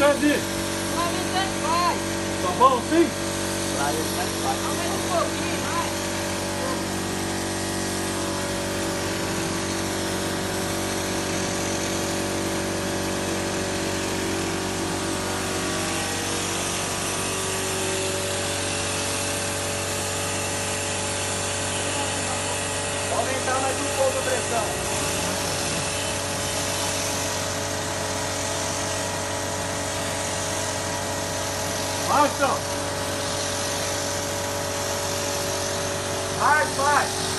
grande. Pra mim tanto faz. Tá bom sim? Pra ele tanto faz. Aumenta um pouquinho mais. Vou aumentar mais um pouco a pressão. Baixa. Mais.